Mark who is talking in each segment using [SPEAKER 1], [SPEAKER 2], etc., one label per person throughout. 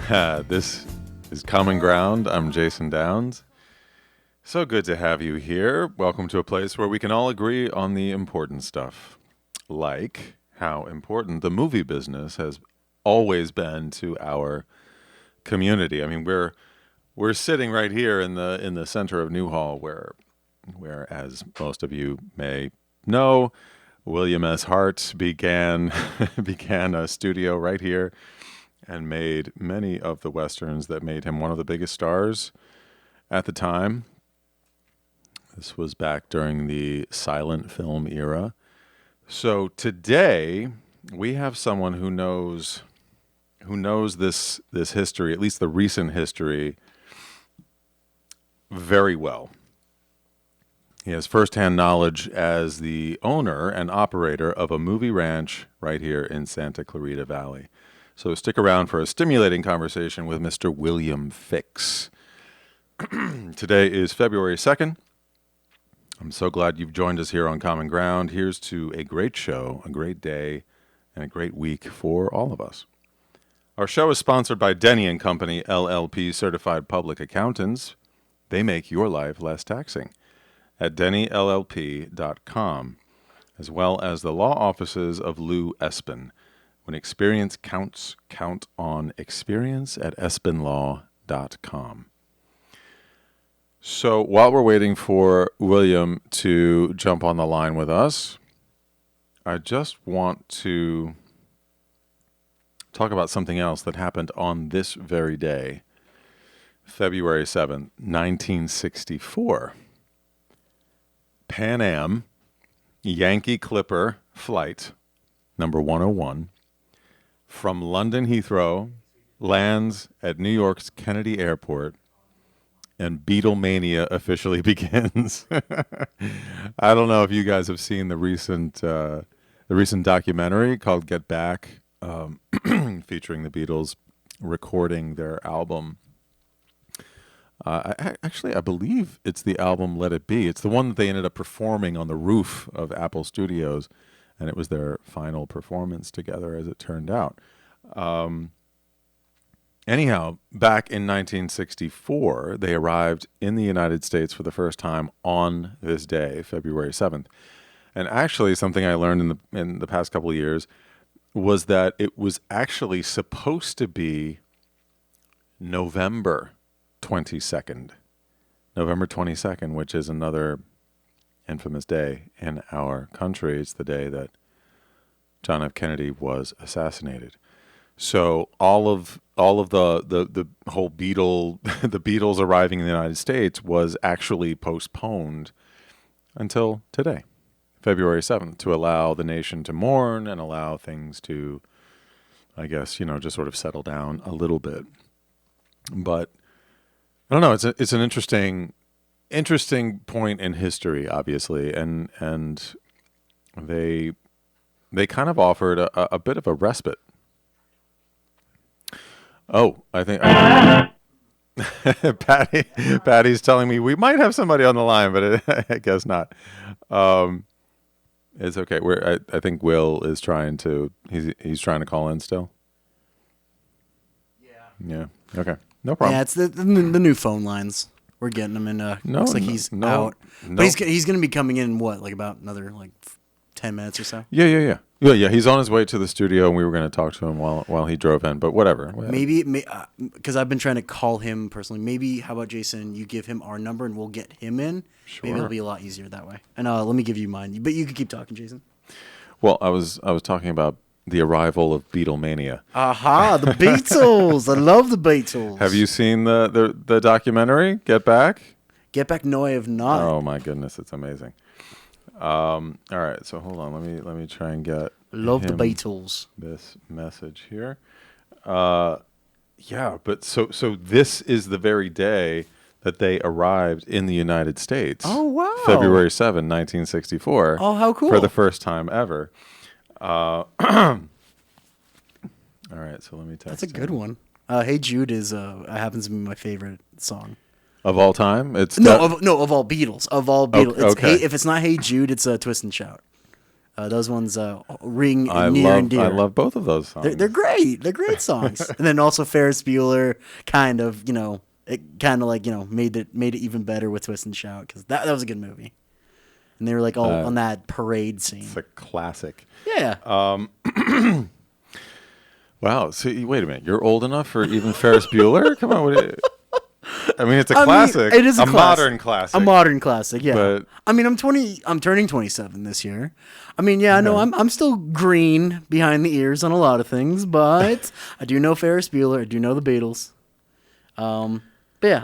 [SPEAKER 1] This is Common Ground. I'm Jason Downs. So good to have you here. Welcome to a place where we can all agree on the important stuff, like how important the movie business has always been to our community. I mean, we're sitting right here in the center of Newhall, where as most of you may know, William S. Hart began a studio right here and made many of the westerns that made him one of the biggest stars at the time. This was back during the silent film era. So today we have someone who knows this history, at least the recent history, very well. He has firsthand knowledge as the owner and operator of a movie ranch right here in Santa Clarita Valley. So stick around for a stimulating conversation with Mr. William Fix. Today is February 2nd. I'm so glad you've joined us here on Common Ground. Here's to a great show, a great day, and a great week for all of us. Our show is sponsored by Denny & Company, LLP Certified Public Accountants. They make your life less taxing at dennyllp.com, as well as the law offices of Lou Espin. When experience counts, count on experience at espinlaw.com. So while we're waiting for William to jump on the line with us, I just want to talk about something else that happened on this very day, February 7th, 1964. Pan Am Yankee Clipper flight number 101 from London Heathrow lands at New York's Kennedy Airport, and Beatlemania officially begins. I don't know if you guys have seen the recent documentary called Get Back, featuring the Beatles recording their album. I believe it's the album Let It Be. It's the one that they ended up performing on the roof of Apple Studios, and it was their final performance together, as it turned out. Anyhow, back in 1964, they arrived in the United States for the first time on this day, February 7th. And actually, something I learned in the past couple of years was that it was actually supposed to be November 22nd, which is another infamous day in our country. It's the day that John F. Kennedy was assassinated. So all of the whole the Beatles arriving in the United States was actually postponed until today, February 7th, to allow the nation to mourn and allow things to, I guess, just sort of settle down a little bit. But I don't know. It's an interesting point in history, obviously, and they kind of offered a bit of a respite. Oh, I think Patty's telling me we might have somebody on the line, but I guess not. It's okay. I think Will is trying to he's trying to call in still. Yeah. Okay. No problem.
[SPEAKER 2] Yeah, it's the new phone lines. We're getting him in. Looks like he's out. But he's going to be coming in, like about another 10 minutes or so?
[SPEAKER 1] Yeah. He's on his way to the studio, and we were going to talk to him while he drove in, but whatever.
[SPEAKER 2] Maybe, because I've been trying to call him personally. Maybe, how about, Jason, you give him our number, and we'll get him in?
[SPEAKER 1] Sure.
[SPEAKER 2] Maybe it'll be a lot easier that way. And let me give you mine. But you can keep talking, Jason.
[SPEAKER 1] Well, I was talking about the arrival of Beatlemania.
[SPEAKER 2] Aha, the Beatles. I love the Beatles.
[SPEAKER 1] Have you seen the documentary, Get Back?
[SPEAKER 2] Get Back? No, I have not.
[SPEAKER 1] Oh, my goodness. It's amazing. All right, so hold on. Let me try and get
[SPEAKER 2] the Beatles.
[SPEAKER 1] This message here. Yeah, but so this is the very day that they arrived in the United States.
[SPEAKER 2] Oh, wow.
[SPEAKER 1] February 7, 1964.
[SPEAKER 2] Oh, how cool.
[SPEAKER 1] For the first time ever. All right, so let me text.
[SPEAKER 2] That's a good one. Hey Jude is happens to be my favorite song.
[SPEAKER 1] Of all time?
[SPEAKER 2] Of all Beatles. Of all Beatles.
[SPEAKER 1] Okay.
[SPEAKER 2] If it's not Hey Jude, it's Twist and Shout. Those ones ring near and dear.
[SPEAKER 1] I love both of those songs.
[SPEAKER 2] They're great. They're great songs. And then also Ferris Bueller, kind of, it kind of like, made it even better with Twist and Shout, because that was a good movie. And they were like all on that parade scene.
[SPEAKER 1] It's a classic.
[SPEAKER 2] Yeah.
[SPEAKER 1] Wow. So wait a minute. You're old enough for even Ferris Bueller? Come on. I mean, it's a classic.
[SPEAKER 2] It is a
[SPEAKER 1] modern classic.
[SPEAKER 2] A modern classic, yeah.
[SPEAKER 1] But,
[SPEAKER 2] I'm turning 27 this year. I know I'm still green behind the ears on a lot of things, but I do know Ferris Bueller. I do know the Beatles. But yeah,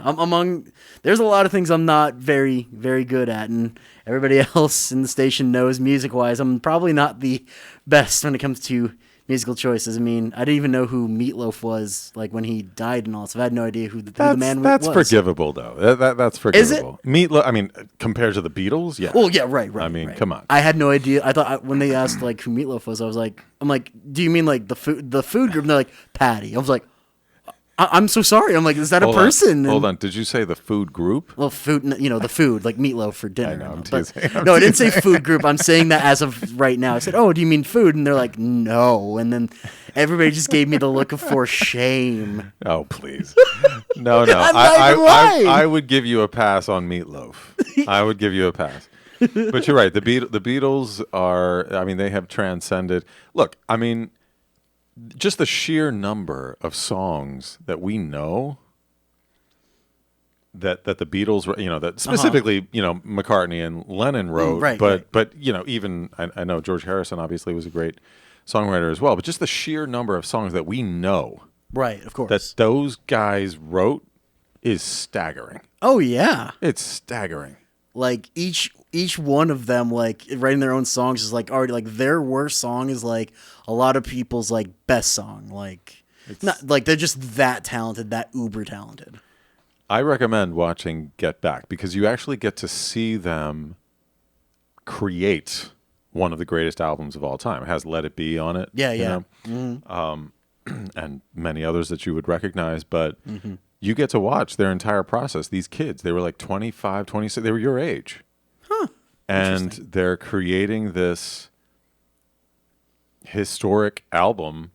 [SPEAKER 2] there's a lot of things I'm not very, very good at, and everybody else in the station knows music-wise I'm probably not the best when it comes to musical choices. I didn't even know who Meatloaf was, like, when he died and all, so I had no idea who the man was.
[SPEAKER 1] That's forgivable, though. That's forgivable.
[SPEAKER 2] Is it?
[SPEAKER 1] Meatloaf, compared to the Beatles, yeah.
[SPEAKER 2] Well, yeah, right.
[SPEAKER 1] Right. Come on.
[SPEAKER 2] I had no idea. I thought when they asked, like, who Meatloaf was, I'm like, do you mean, like, the food group? And they're like, Patty. I was like, I'm so sorry. I'm like, is that a person?
[SPEAKER 1] Hold on. Did you say the food group?
[SPEAKER 2] Well, food, the food, like meatloaf for dinner.
[SPEAKER 1] I know, I'm teasing.
[SPEAKER 2] No, I didn't say food group. I'm saying that as of right now. I said, oh, do you mean food? And they're like, no. And then everybody just gave me the look of for shame.
[SPEAKER 1] Oh, please. No. I would give you a pass on Meatloaf. I would give you a pass. But you're right. The Beatles are, they have transcended. Look, just the sheer number of songs that we know that the Beatles, that specifically, McCartney and Lennon wrote, but even I know George Harrison obviously was a great songwriter as well, but just the sheer number of songs that we know,
[SPEAKER 2] right, of course,
[SPEAKER 1] that those guys wrote is staggering.
[SPEAKER 2] Oh yeah,
[SPEAKER 1] it's staggering.
[SPEAKER 2] Like each one of them, like writing their own songs, is like already like their worst song is like a lot of people's like best song. Like it's not like they're just that talented, that uber talented.
[SPEAKER 1] I recommend watching Get Back because you actually get to see them create one of the greatest albums of all time. It has Let It Be on it.
[SPEAKER 2] Yeah.
[SPEAKER 1] And many others that you would recognize, but you get to watch their entire process. These kids, they were like 25, 26, they were your age.
[SPEAKER 2] Huh.
[SPEAKER 1] And they're creating this historic album,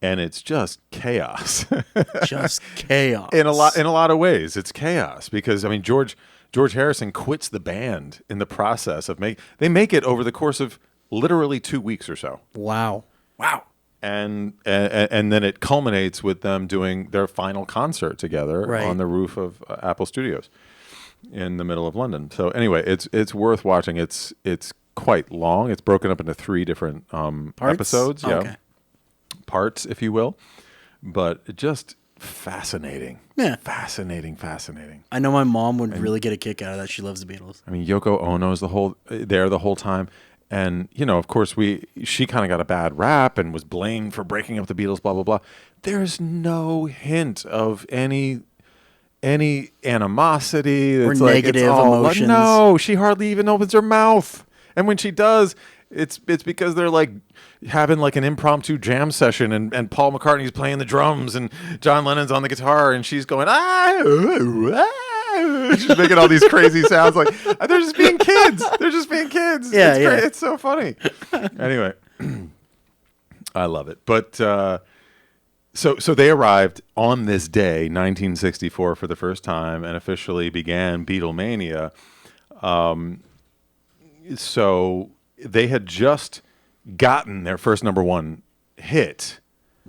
[SPEAKER 1] and it's just chaos.
[SPEAKER 2] Just chaos.
[SPEAKER 1] In a lot of ways, it's chaos because George Harrison quits the band in the process of they make it over the course of literally 2 weeks or so.
[SPEAKER 2] Wow.
[SPEAKER 1] And then it culminates with them doing their final concert together on the roof of Apple Studios in the middle of London. So anyway, it's worth watching. It's quite long. It's broken up into 3 different episodes.
[SPEAKER 2] Oh, okay.
[SPEAKER 1] Parts, if you will. But just fascinating.
[SPEAKER 2] Yeah.
[SPEAKER 1] Fascinating.
[SPEAKER 2] I know my mom would really get a kick out of that. She loves the Beatles.
[SPEAKER 1] Yoko Ono's there the whole time. And, of course, she kind of got a bad rap and was blamed for breaking up the Beatles, blah, blah, blah. There's no hint of any animosity.
[SPEAKER 2] Or negative emotions.
[SPEAKER 1] No, she hardly even opens her mouth. And when she does, it's because they're like having like an impromptu jam session and Paul McCartney's playing the drums and John Lennon's on the guitar and she's going, she's making all these crazy sounds like they're just being kids.
[SPEAKER 2] Yeah,
[SPEAKER 1] it's great. It's so funny. Anyway, I love it. But so they arrived on this day, 1964, for the first time, and officially began Beatlemania. So they had just gotten their first number one hit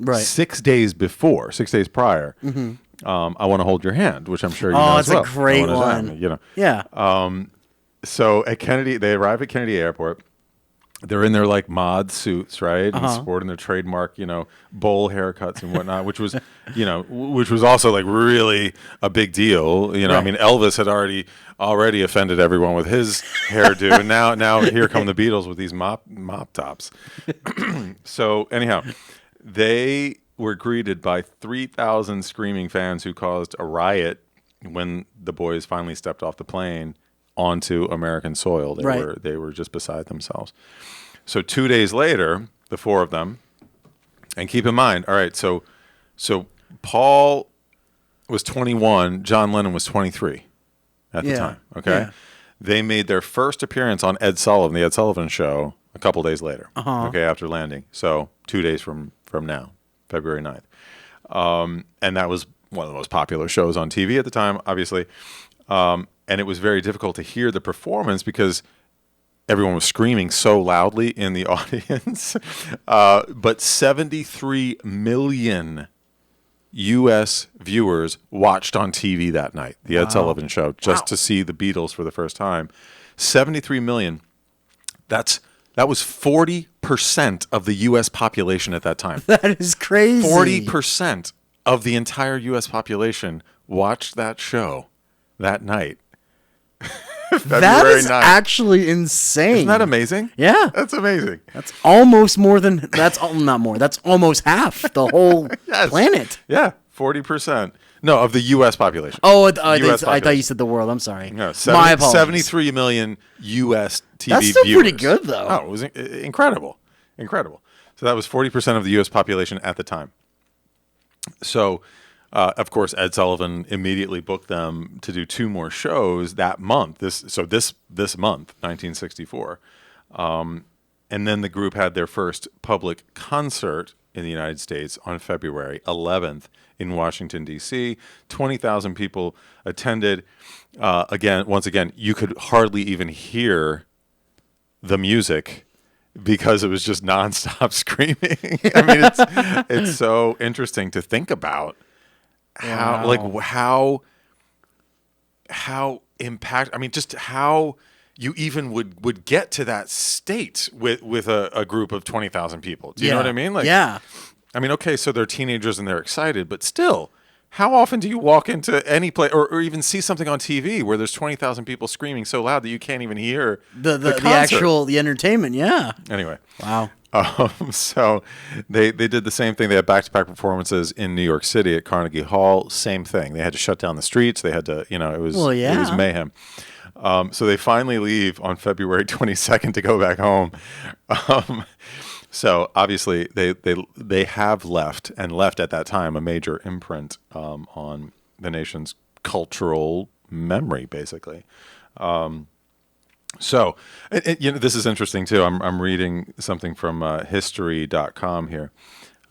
[SPEAKER 1] 6 days prior. Mm-hmm. I Want to Hold Your Hand, which I'm sure you know as well.
[SPEAKER 2] Oh, it's a great one.
[SPEAKER 1] Yeah. So they arrive at Kennedy Airport. They're in their like mod suits, right? And sporting their trademark, bowl haircuts and whatnot, which was also like really a big deal. Elvis had already offended everyone with his hairdo, and now here come the Beatles with these mop tops. So anyhow, they were greeted by 3,000 screaming fans who caused a riot when the boys finally stepped off the plane onto American soil. They were just beside themselves. So 2 days later, the 4 of them, and keep in mind, all right, so Paul was 21, John Lennon was 23 at the time, okay? Yeah. They made their first appearance on the Ed Sullivan Show a couple days later. Okay, after landing. So 2 days from now, February 9th. And that was one of the most popular shows on TV at the time, obviously. And it was very difficult to hear the performance because everyone was screaming so loudly in the audience. But 73 million U.S. viewers watched on TV that night, the Ed Sullivan Show, just to see the Beatles for the first time. 73 million. That was 40% of the U.S. population at that time.
[SPEAKER 2] That is crazy.
[SPEAKER 1] 40% of the entire U.S. population watched that show that night.
[SPEAKER 2] That is
[SPEAKER 1] 9th.
[SPEAKER 2] actually insane.
[SPEAKER 1] Isn't that amazing?
[SPEAKER 2] Yeah.
[SPEAKER 1] That's amazing.
[SPEAKER 2] That's almost more than, not more. That's almost half the whole planet.
[SPEAKER 1] Yeah, 40%. No, of the U.S. population.
[SPEAKER 2] Oh, I thought you said the world. I'm sorry.
[SPEAKER 1] No,
[SPEAKER 2] My apologies.
[SPEAKER 1] 73 million U.S. TV viewers.
[SPEAKER 2] That's still pretty good, though.
[SPEAKER 1] Oh, it was incredible. Incredible. So that was 40% of the U.S. population at the time. So, of course, Ed Sullivan immediately booked them to do 2 more shows that month. This month, 1964. And then the group had their first public concert in the United States on February 11th in Washington, D.C. 20,000 people attended. Once again, you could hardly even hear the music because it was just nonstop screaming. I mean, it's so interesting to think about how impact. I mean, just how you even would get to that state with a group of 20,000 people. Do you know what I mean? Like,
[SPEAKER 2] yeah.
[SPEAKER 1] I mean, okay, so they're teenagers and they're excited, but still, how often do you walk into any place or even see something on TV where there's 20,000 people screaming so loud that you can't even hear
[SPEAKER 2] the entertainment? Yeah.
[SPEAKER 1] Anyway.
[SPEAKER 2] Wow.
[SPEAKER 1] So they did the same thing. They had back-to-back performances in New York City at Carnegie Hall. Same thing. They had to shut down the streets. They had to, it was mayhem. So they finally leave on February 22nd to go back home. So obviously they have left at that time a major imprint on the nation's cultural memory, basically. So this is interesting too. I'm reading something from history.com here,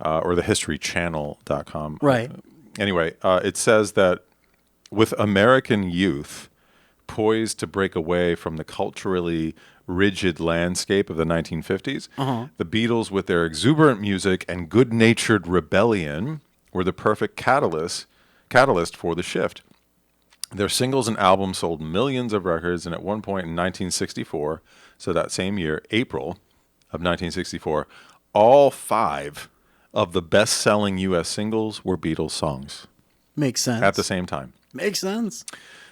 [SPEAKER 1] or the historychannel.com.
[SPEAKER 2] Right.
[SPEAKER 1] Anyway, it says that with American youth poised to break away from the culturally rigid landscape of the 1950s, the Beatles, with their exuberant music and good-natured rebellion, were the perfect catalyst for the shift. Their singles and albums sold millions of records, and at one point in 1964, so that same year, April of 1964, all 5 of the best-selling U.S. singles were Beatles songs.
[SPEAKER 2] Makes sense.
[SPEAKER 1] At the same time.
[SPEAKER 2] Makes sense.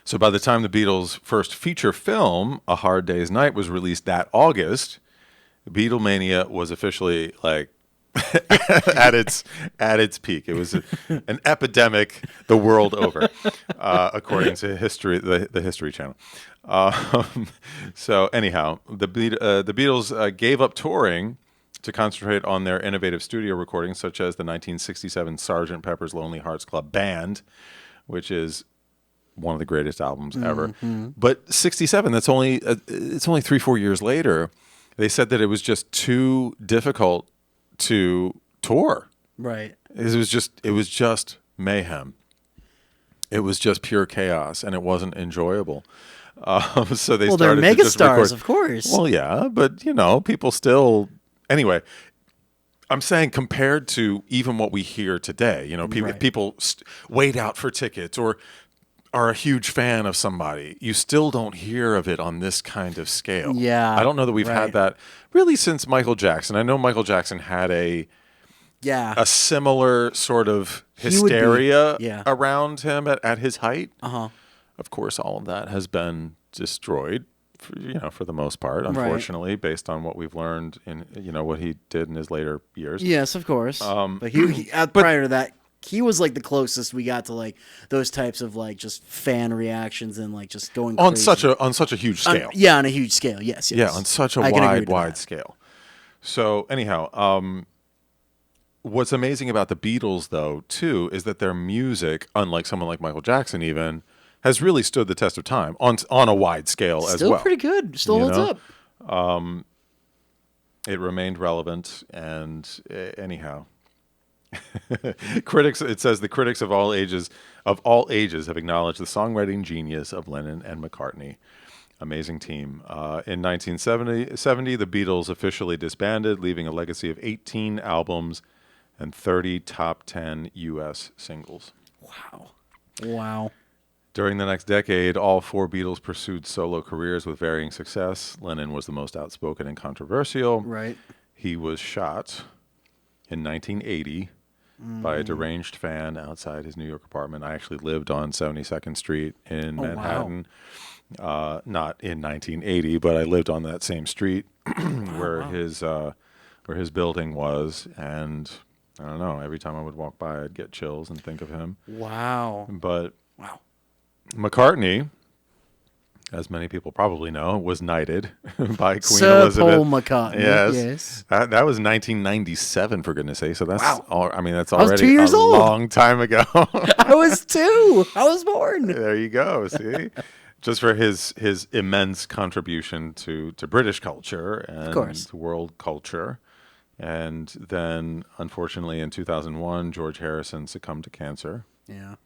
[SPEAKER 1] So by the time the Beatles' first feature film, A Hard Day's Night, was released that August, Beatlemania was officially like at its peak. It was an epidemic the world over, according to history, the History Channel. So anyhow, the Beatles gave up touring to concentrate on their innovative studio recordings, such as the 1967 Sgt. Pepper's Lonely Hearts Club Band, which is one of the greatest albums ever. But 67, it's only 3-4 years later. They said that it was just too difficult to tour.
[SPEAKER 2] Right.
[SPEAKER 1] It was just mayhem. It was just pure chaos, and it wasn't enjoyable. So they started
[SPEAKER 2] they're
[SPEAKER 1] to just
[SPEAKER 2] megastars,
[SPEAKER 1] record.
[SPEAKER 2] of course.
[SPEAKER 1] Well, yeah, but people still. Anyway, I'm saying compared to even what we hear today, people wait out for tickets or are a huge fan of somebody, you still don't hear of it on this kind of scale.
[SPEAKER 2] Yeah.
[SPEAKER 1] I don't know that we've had that really since Michael Jackson. I know Michael Jackson had a similar sort of hysteria around him at his height. Of course, all of that has been destroyed, for the most part, unfortunately, based on what we've learned in what he did in his later years.
[SPEAKER 2] Yes, of course. But he prior to that, he was like the closest we got to like those types of like just fan reactions and like just going
[SPEAKER 1] on
[SPEAKER 2] crazy.
[SPEAKER 1] such a huge scale.
[SPEAKER 2] On a huge scale. Yes.
[SPEAKER 1] Yeah, on such a wide scale. So anyhow, what's amazing about the Beatles though too is that their music, unlike someone like Michael Jackson even, has really stood the test of time on a wide scale as well.
[SPEAKER 2] Still pretty good. Still holds up.
[SPEAKER 1] it remained relevant, and anyhow. Critics, it says the critics of all ages have acknowledged the songwriting genius of Lennon and McCartney. Amazing team. In 1970, the Beatles officially disbanded, leaving a legacy of 18 albums and 30 top 10 U.S. singles.
[SPEAKER 2] Wow.
[SPEAKER 1] During the next decade, all four Beatles pursued solo careers with varying success. Lennon was the most outspoken and controversial.
[SPEAKER 2] Right.
[SPEAKER 1] He was shot in 1980 by a deranged fan outside his New York apartment. I actually lived on 72nd Street in Manhattan.
[SPEAKER 2] Wow.
[SPEAKER 1] Not in 1980, but I lived on that same street where his building was, and I don't know, every time I would walk by I'd get chills and think of him.
[SPEAKER 2] Wow.
[SPEAKER 1] But McCartney, as many people probably know, was knighted by Queen
[SPEAKER 2] Sir
[SPEAKER 1] Elizabeth.
[SPEAKER 2] Paul McCartney. Yes.
[SPEAKER 1] That was 1997, for goodness sake. So that's that's
[SPEAKER 2] I was
[SPEAKER 1] already
[SPEAKER 2] 2 years
[SPEAKER 1] a
[SPEAKER 2] old.
[SPEAKER 1] long time ago.
[SPEAKER 2] I was 2. I was born.
[SPEAKER 1] There you go. See, just for his immense contribution to British culture and world culture. And then, unfortunately, in 2001, George Harrison succumbed to cancer.
[SPEAKER 2] Yeah.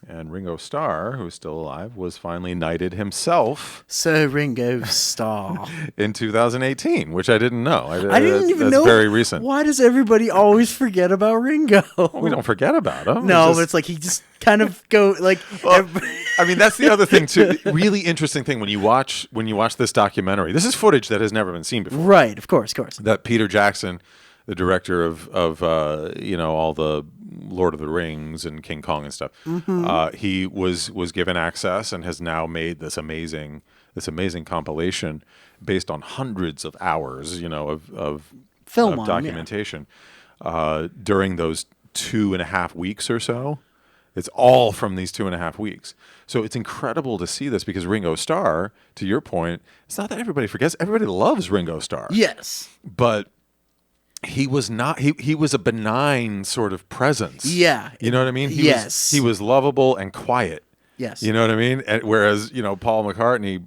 [SPEAKER 1] And Ringo Starr, who's still alive, was finally knighted himself.
[SPEAKER 2] Sir Ringo Starr.
[SPEAKER 1] In 2018, which I didn't know.
[SPEAKER 2] I didn't even know.
[SPEAKER 1] That's very recent.
[SPEAKER 2] Why does everybody always forget about Ringo?
[SPEAKER 1] We don't forget about him.
[SPEAKER 2] No, but it's like he just kind of go like.
[SPEAKER 1] Well, I mean, that's the other thing too. Really interesting thing when you watch this documentary. This is footage that has never been seen before.
[SPEAKER 2] Right. Of course.
[SPEAKER 1] That Peter Jackson, the director of all the Lord of the Rings and King Kong and stuff, he was given access and has now made this amazing compilation based on hundreds of hours, of
[SPEAKER 2] film
[SPEAKER 1] of documentation during those 2.5 weeks or so. It's all from these 2.5 weeks. So it's incredible to see this because Ringo Starr, to your point, it's not that everybody forgets. Everybody loves Ringo Starr.
[SPEAKER 2] Yes.
[SPEAKER 1] But he was not. He was a benign sort of presence.
[SPEAKER 2] Yeah.
[SPEAKER 1] You know what I mean? He was lovable and quiet.
[SPEAKER 2] Yes.
[SPEAKER 1] You know what I mean? Whereas Paul McCartney,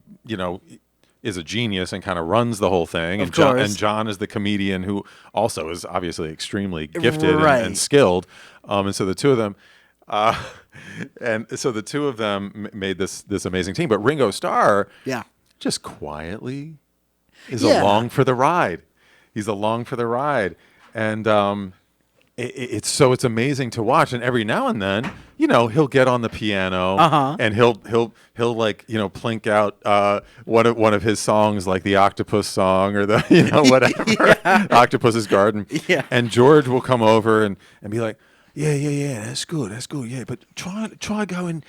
[SPEAKER 1] is a genius and kind of runs the whole thing. And John is the comedian who also is obviously extremely gifted and skilled. And so the two of them. Made this amazing team. But Ringo Starr, just quietly is along for the ride. He's along for the ride, and it's amazing to watch. And every now and then, he'll get on the piano and he'll plink out one of his songs, like the Octopus song or the whatever Octopus's Garden.
[SPEAKER 2] Yeah.
[SPEAKER 1] And George will come over and be like, Yeah, that's good, yeah. But try going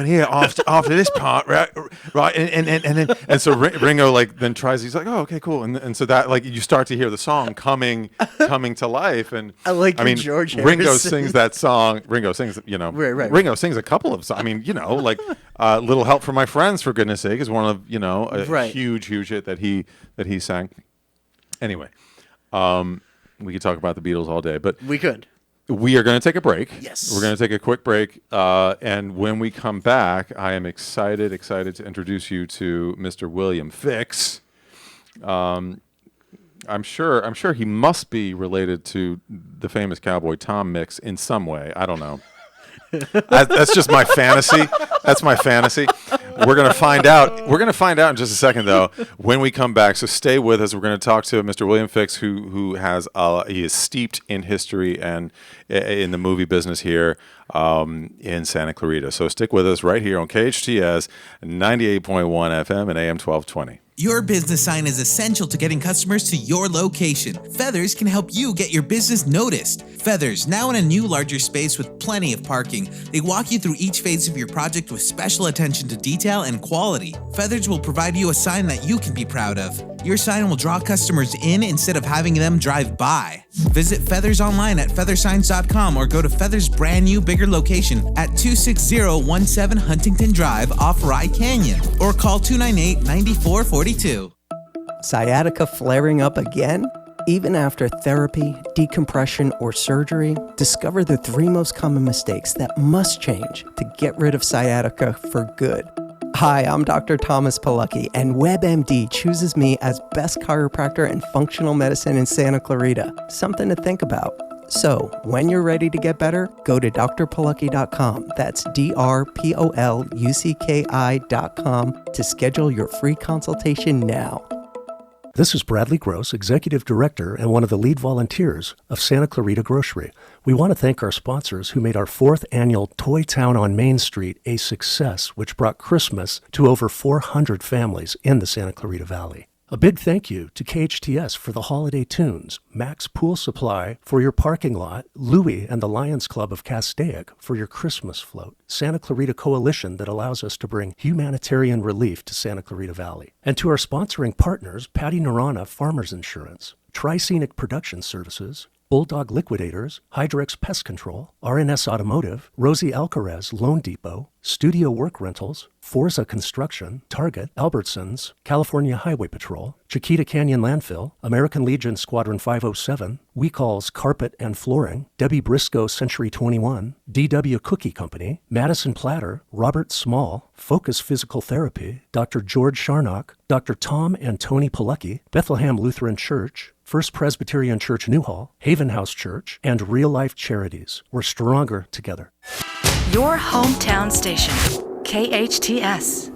[SPEAKER 1] here after this part, right? And so Ringo then tries. He's like, oh, okay, cool. And so that you start to hear the song coming to life. And
[SPEAKER 2] I mean, George
[SPEAKER 1] Ringo
[SPEAKER 2] Harrison.
[SPEAKER 1] sings that song. Ringo sings,
[SPEAKER 2] Right.
[SPEAKER 1] Ringo sings a couple of songs. I mean, Little Help from My Friends, for goodness sake, is one of a huge hit that he sang. Anyway. We could talk about the Beatles all day, but
[SPEAKER 2] we could.
[SPEAKER 1] We are going to take a break.
[SPEAKER 2] Yes.
[SPEAKER 1] We're going to take a quick break, and when we come back, I am excited to introduce you to Mr. William Fix. I'm sure he must be related to the famous cowboy Tom Mix in some way. I don't know. That's just my fantasy. That's my fantasy. We're going to find out. We're going to find out in just a second, though, when we come back. So stay with us. We're going to talk to Mr. William Fix, who he is steeped in history and in the movie business here in Santa Clarita. So stick with us right here on KHTS 98.1 FM and AM 1220.
[SPEAKER 3] Your business sign is essential to getting customers to your location. Feathers can help you get your business noticed. Feathers, now in a new larger space with plenty of parking. They walk you through each phase of your project with special attention to detail and quality. Feathers will provide you a sign that you can be proud of. Your sign will draw customers in instead of having them drive by. Visit Feathers online at feathersigns.com or go to Feathers' brand new bigger location at 26017 Huntington Drive off Rye Canyon or call 298-9442.
[SPEAKER 4] Sciatica flaring up again? Even after therapy, decompression, or surgery, discover the 3 most common mistakes that must change to get rid of sciatica for good. Hi, I'm Dr. Thomas Pilecki, and WebMD chooses me as best chiropractor in functional medicine in Santa Clarita. Something to think about. So, when you're ready to get better, go to drpilecki.com. That's drpolucki.com to schedule your free consultation now.
[SPEAKER 5] This is Bradley Gross, Executive Director and one of the lead volunteers of Santa Clarita Grocery. We want to thank our sponsors who made our 4th annual Toy Town on Main Street a success, which brought Christmas to over 400 families in the Santa Clarita Valley. A big thank you to KHTS for the holiday tunes, Max Pool Supply for your parking lot, Louie and the Lions Club of Castaic for your Christmas float, Santa Clarita Coalition that allows us to bring humanitarian relief to Santa Clarita Valley, and to our sponsoring partners, Patty Narana Farmers Insurance, Tri-Scenic Production Services, Bulldog Liquidators, Hydrex Pest Control, RNS Automotive, Rosie Alcarez Loan Depot, Studio Work Rentals, Forza Construction, Target, Albertsons, California Highway Patrol, Chiquita Canyon Landfill, American Legion Squadron 507, We Calls Carpet and Flooring, Debbie Briscoe Century 21, DW Cookie Company, Madison Platter, Robert Small, Focus Physical Therapy, Dr. George Sharnock, Dr. Tom and Tony Pilecki, Bethlehem Lutheran Church, First Presbyterian Church Newhall, Haven House Church, and Real Life Charities. We're stronger together.
[SPEAKER 6] Your hometown station, KHTS.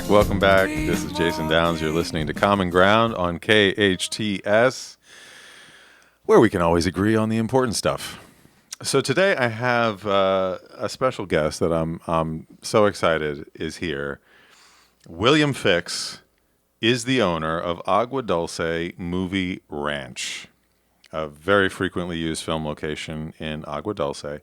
[SPEAKER 1] Welcome back. This is Jason Downs. You're listening to Common Ground on KHTS, where we can always agree on the important stuff. So today I have a special guest that I'm so excited is here. William Fix is the owner of Agua Dulce Movie Ranch, a very frequently used film location in Agua Dulce.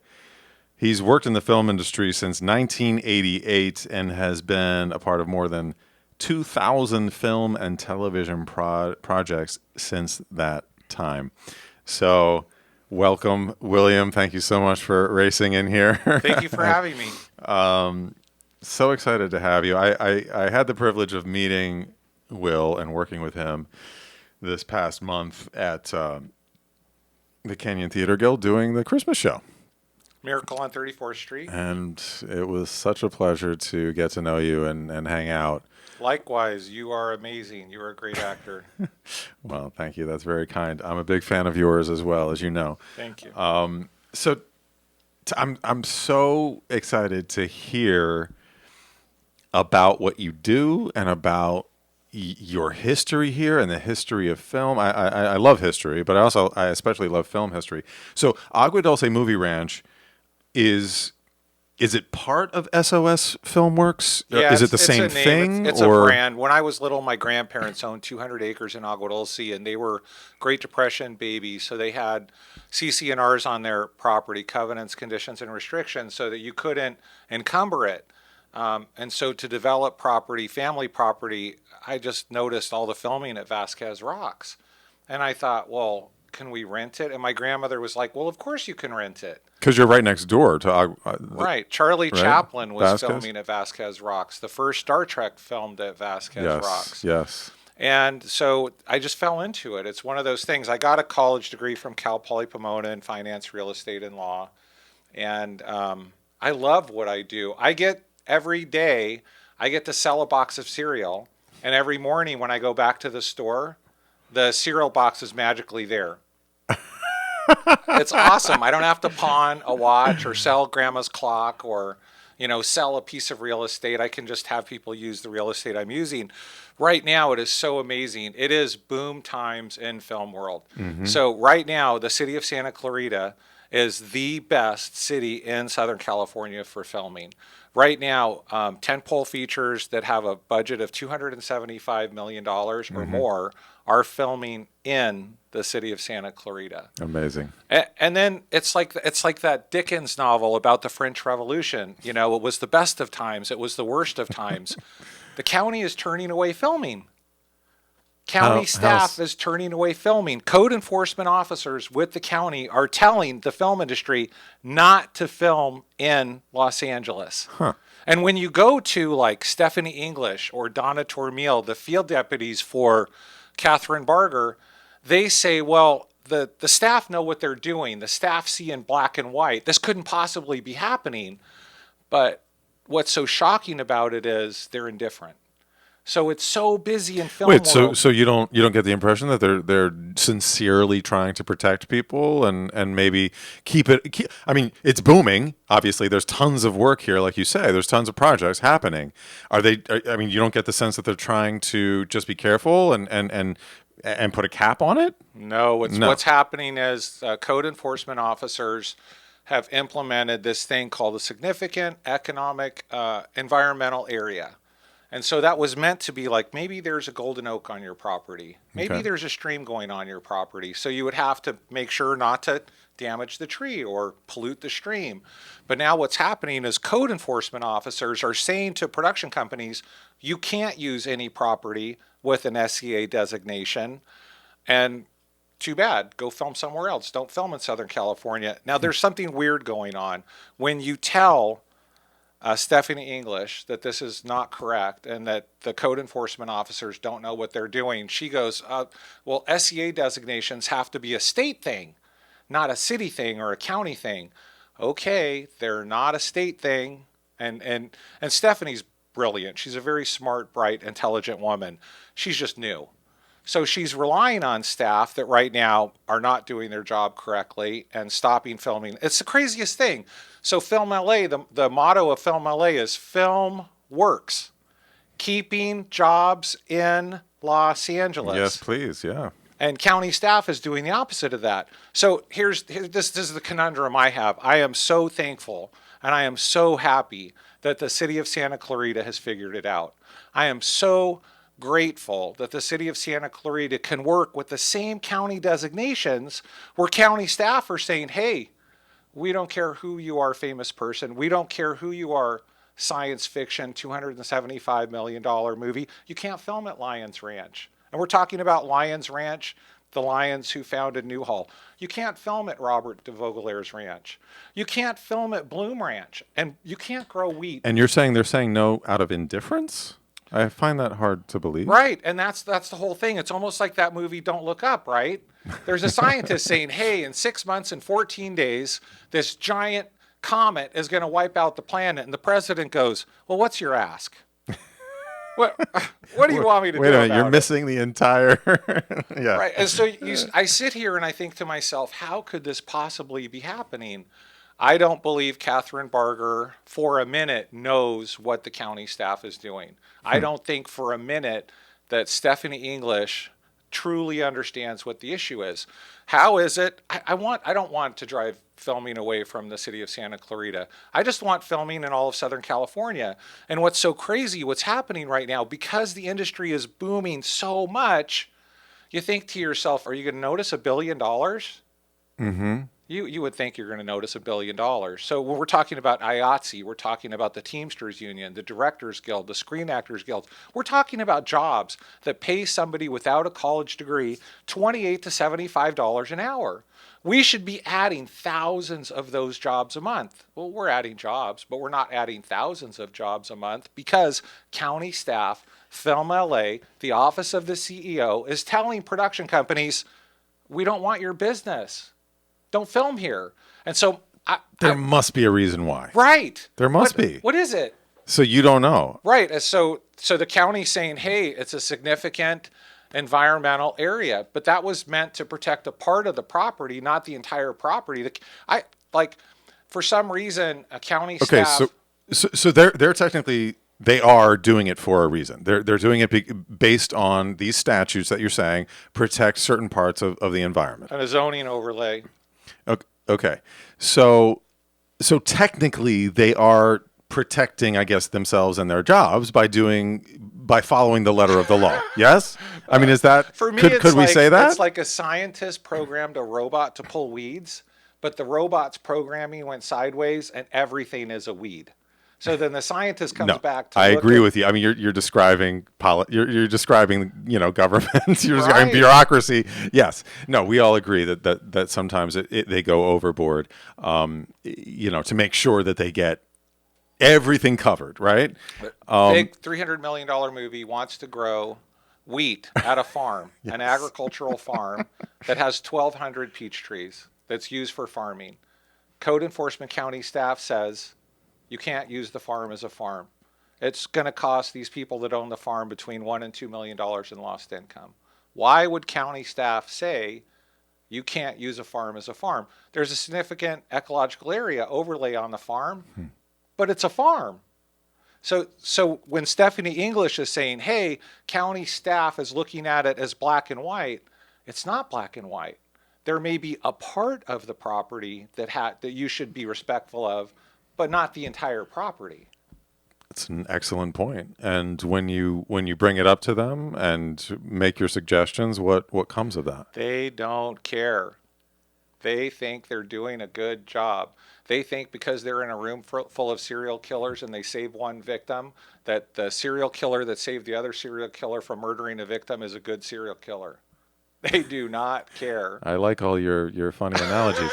[SPEAKER 1] He's worked in the film industry since 1988 and has been a part of more than 2,000 film and television projects since that time. So, welcome, William. Thank you so much for racing in here.
[SPEAKER 7] Thank you for having me.
[SPEAKER 1] So excited to have you. I had the privilege of meeting Will and working with him this past month at the Canyon Theater Guild doing the Christmas show.
[SPEAKER 7] Miracle on 34th Street.
[SPEAKER 1] And it was such a pleasure to get to know you and hang out.
[SPEAKER 7] Likewise, you are amazing. You are a great actor.
[SPEAKER 1] Well, thank you. That's very kind. I'm a big fan of yours as well, as you know.
[SPEAKER 7] Thank you.
[SPEAKER 1] I'm so excited to hear about what you do and about your history here and the history of film. I love history, but I especially love film history. So Agua Dulce Movie Ranch is it part of SOS Filmworks?
[SPEAKER 7] Yeah,
[SPEAKER 1] is it the same
[SPEAKER 7] a name.
[SPEAKER 1] thing?
[SPEAKER 7] It's a brand. When I was little, my grandparents owned 200 acres in Agua Dulce, and they were Great Depression babies. So they had CC&Rs on their property, covenants, conditions, and restrictions, so that you couldn't encumber it. And so to develop property, family property, I just noticed all the filming at Vasquez Rocks. And I thought, well, can we rent it? And my grandmother was like, well, of course you can rent it.
[SPEAKER 1] Because you're right next door to
[SPEAKER 7] right. Charlie Chaplin was
[SPEAKER 1] Vasquez?
[SPEAKER 7] filming at Vasquez Rocks. The first Star Trek filmed at Vasquez Rocks.
[SPEAKER 1] Yes.
[SPEAKER 7] And so I just fell into it. It's one of those things. I got a college degree from Cal Poly Pomona in finance, real estate, and law. And I love what I do. Every day, I get to sell a box of cereal. And every morning when I go back to the store, the cereal box is magically there. It's awesome. I don't have to pawn a watch or sell grandma's clock or, sell a piece of real estate. I can just have people use the real estate I'm using. Right now, it is so amazing. It is boom times in film world. Mm-hmm. So right now, the city of Santa Clarita is the best city in Southern California for filming. Right now, tentpole features that have a budget of $275 million or more are filming in the city of Santa Clarita.
[SPEAKER 1] Amazing.
[SPEAKER 7] And then it's like that Dickens novel about the French Revolution. It was the best of times. It was the worst of times. The county is turning away filming. county staff is turning away filming. Code enforcement officers with the county are telling the film industry not to film in Los Angeles. And when you go to like Stephanie English or Donna Tormil, the field deputies for Catherine Barger, they say, well, the staff know what they're doing. The staff see in black and white. This couldn't possibly be happening. But what's so shocking about it is they're indifferent. So it's so busy in film.
[SPEAKER 1] Wait, so you don't get the impression that they're sincerely trying to protect people and maybe keep. I mean, it's booming. Obviously, there's tons of work here, like you say. There's tons of projects happening. I mean, you don't get the sense that they're trying to just be careful and put a cap on it?
[SPEAKER 7] No, what's happening is code enforcement officers have implemented this thing called a significant economic environmental area. And so that was meant to be like, maybe there's a golden oak on your property. Maybe there's a stream going on your property. So you would have to make sure not to damage the tree or pollute the stream. But now what's happening is code enforcement officers are saying to production companies, you can't use any property with an SCA designation. And too bad, go film somewhere else. Don't film in Southern California. Now there's something weird going on. When you tell Stephanie English that this is not correct and that the code enforcement officers don't know what they're doing, she goes, well, SCA designations have to be a state thing, not a city thing or a county thing. Okay, they're not a state thing. And Stephanie's brilliant. She's a very smart, bright, intelligent woman. She's just new. So she's relying on staff that right now are not doing their job correctly and stopping filming. It's the craziest thing. So Film LA, the motto of Film LA is film works, keeping jobs in Los Angeles.
[SPEAKER 1] Yes, please, yeah.
[SPEAKER 7] And county staff is doing the opposite of that. So this is the conundrum I have. I am so thankful and I am so happy that the city of Santa Clarita has figured it out. I am so grateful that the city of Santa Clarita can work with the same county designations where county staff are saying, hey, we don't care who you are, famous person. We don't care who you are, science fiction, $275 million movie. You can't film at Lions Ranch. And we're talking about Lions Ranch, the Lions who founded Newhall. You can't film at Robert de Vogelaire's ranch. You can't film at Bloom Ranch. And you can't grow wheat.
[SPEAKER 1] And you're saying they're saying no out of indifference? I find that hard to believe.
[SPEAKER 7] Right, and that's the whole thing. It's almost like that movie Don't Look Up, right? There's a scientist saying, hey, in 6 months and 14 days, this giant comet is going to wipe out the planet. And the president goes, well, what's your ask? What do you want me to do
[SPEAKER 1] Wait a minute,
[SPEAKER 7] about
[SPEAKER 1] you're
[SPEAKER 7] it?
[SPEAKER 1] missing the entire... yeah.
[SPEAKER 7] Right, and so I sit here and I think to myself, how could this possibly be happening? I don't believe Catherine Barger for a minute knows what the county staff is doing. I don't think for a minute that Stephanie English truly understands what the issue is. How is it? I don't want to drive filming away from the city of Santa Clarita. I just want filming in all of Southern California. And what's so crazy, what's happening right now, because the industry is booming so much, you think to yourself, are you going to notice $1 billion?
[SPEAKER 1] Mm-hmm.
[SPEAKER 7] You would think you're going to notice $1 billion. So when we're talking about IATSE, we're talking about the Teamsters Union, the Directors Guild, the Screen Actors Guild. We're talking about jobs that pay somebody without a college degree $28 to $75 an hour. We should be adding thousands of those jobs a month. Well, we're adding jobs, but we're not adding thousands of jobs a month because county staff, Film LA, the office of the CEO, is telling production companies, we don't want your business. Don't film here. And so
[SPEAKER 1] There must be a reason why.
[SPEAKER 7] right.
[SPEAKER 1] There must be.
[SPEAKER 7] What is it?
[SPEAKER 1] So you don't know.
[SPEAKER 7] Right. And so the county's saying, hey, it's a significant environmental area, but that was meant to protect a part of the property, not the entire property. For some reason, a county staff.
[SPEAKER 1] So they're technically, they are doing it for a reason. They're doing it based on these statutes that you're saying protect certain parts of the environment.
[SPEAKER 7] And a zoning overlay.
[SPEAKER 1] Okay. So technically they are protecting, I guess, themselves and their jobs by following the letter of the law. Yes? I mean, is that,
[SPEAKER 7] For me,
[SPEAKER 1] could we say that?
[SPEAKER 7] It's like a scientist programmed a robot to pull weeds, but the robot's programming went sideways and everything is a weed. So then the scientist comes
[SPEAKER 1] No,
[SPEAKER 7] back to
[SPEAKER 1] I
[SPEAKER 7] look
[SPEAKER 1] agree
[SPEAKER 7] at,
[SPEAKER 1] with you. I mean, you're describing you're describing government, you're describing
[SPEAKER 7] Right.
[SPEAKER 1] bureaucracy. Yes, no, we all agree that sometimes they go overboard, to make sure that they get everything covered, right?
[SPEAKER 7] big $300 million movie wants to grow wheat at a farm, an agricultural farm that has 1,200 peach trees that's used for farming. Code enforcement county staff says you can't use the farm as a farm. It's going to cost these people that own the farm between $1 and $2 million in lost income. Why would county staff say you can't use a farm as a farm? There's a significant ecological area overlay on the farm, but it's a farm. So when Stephanie English is saying, hey, county staff is looking at it as black and white, it's not black and white. There may be a part of the property that you should be respectful of, but not the entire property.
[SPEAKER 1] It's an excellent point. And when you bring it up to them and make your suggestions, what comes of that?
[SPEAKER 7] They don't care. They think they're doing a good job. They think because they're in a room full of serial killers and they save one victim, that the serial killer that saved the other serial killer from murdering a victim is a good serial killer. They do not care.
[SPEAKER 1] I like all your funny analogies.